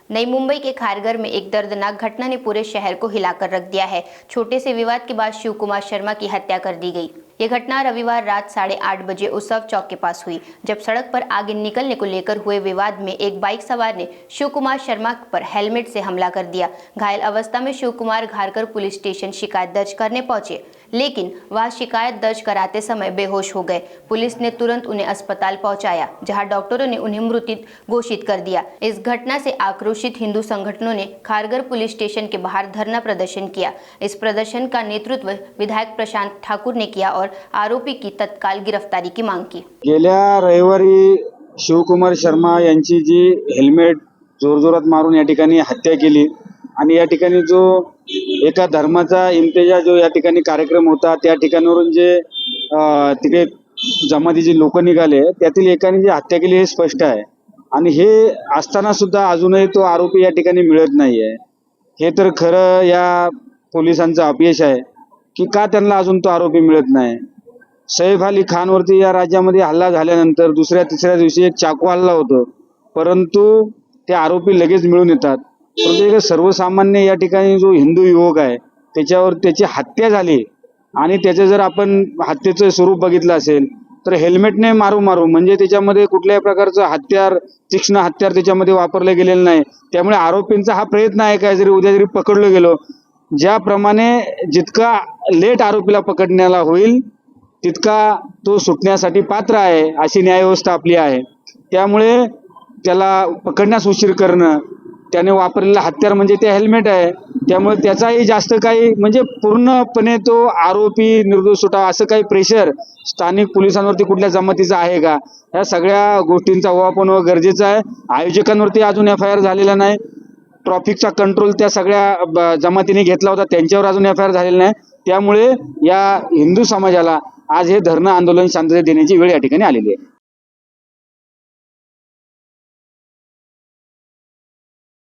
नई मुंबई के खारघर में एक दर्दनाक घटना ने पूरे शहर को हिलाकर रख दिया है। छोटे से विवाद के बाद शिव कुमार शर्मा की हत्या कर दी गई। ये घटना रविवार रात 8:30 बजे उत्सव चौक के पास हुई, जब सड़क पर आगे निकलने को लेकर हुए विवाद में एक बाइक सवार ने शिव कुमार शर्मा पर हेलमेट से हमला कर दिया। घायल अवस्था में शिव कुमार खारघर पुलिस स्टेशन शिकायत दर्ज करने पहुंचे, लेकिन वह शिकायत दर्ज कराते समय बेहोश हो गए। पुलिस ने तुरंत उन्हें अस्पताल पहुंचाया, जहां डॉक्टरों ने उन्हें मृत घोषित कर दिया। इस घटना से आक्रोशित हिंदू संगठनों ने खारघर पुलिस स्टेशन के बाहर धरना प्रदर्शन किया। इस प्रदर्शन का नेतृत्व विधायक प्रशांत ठाकुर ने किया और आरोपी की तत्काल गिरफ्तारी की मांग की। गेल्या रविवारी शिवकुमार शर्मा यांची जी हेल्मेट जोरजोरात मारून या ठिकाणी हत्या केली आणि या ठिकाणी जो एका धर्माचा इम्तिजाज जो या ठिकाणी कार्यक्रम होता, त्या ठिकाणावरून जे तिथे जमातीचे लोक निघाले, त्यातील एकाने जी हत्या केली हे स्पष्ट आहे। आणि हे असताना सुद्धा अजूनही तो आरोपी या ठिकाणी मिळत नाहीये। हे तर खरं या पोलिसांचं अपयश आहे की का त्यांना अजून तो आरोपी मिळत नाही। सैफ अली खान वरती या राज्यामध्ये हल्ला झाल्यानंतर दुसऱ्या तिसऱ्या दिवशी एक चाकू हल्ला होतो, परंतु ते आरोपी लगेच मिळून येतात। परंतु एक सर्वसामान्य या ठिकाणी जो हिंदू युवक आहे त्याच्यावर त्याची हत्या झाली आणि त्याचं जर आपण हत्येचं स्वरूप बघितलं असेल तर हेल्मेटने मारू म्हणजे त्याच्यामध्ये कुठल्याही प्रकारचं हत्यार, तीक्ष्ण हत्यार त्याच्यामध्ये वापरले गेलेलं नाही। त्यामुळे आरोपींचा हा प्रयत्न आहे काय जरी उद्या जरी पकडलो गेलो, ज्याप्रमाणे जितका लेट आरोपीला पकडण्याला होईल तितका तो सुटण्यासाठी पात्र आहे, अशी न्यायव्यवस्था आपली आहे। त्यामुळे त्याला पकडण्यास उशीर करणं, त्याने वापरलेला हत्यार म्हणजे ते हेल्मेट आहे, त्यामुळे त्याचाही जास्त काही म्हणजे पूर्णपणे तो आरोपी निर्दोष सुटावा असं काही प्रेशर स्थानिक पोलिसांवरती कुठल्या जमातीचा आहे का, या सगळ्या गोष्टींचा उहापोह गरजेचं आहे। आयोजकांवरती अजून FIR झालेला नाही, ट्रॅफिकचा कंट्रोल त्या सगळ्या जमातीने घेतला होता त्यांच्यावर अजून FIR झालेला नाही। त्यामुळे या हिंदू समाजाला आज हे धरणं आंदोलन शांततेत देण्याची वेळ या ठिकाणी आलेली आहे।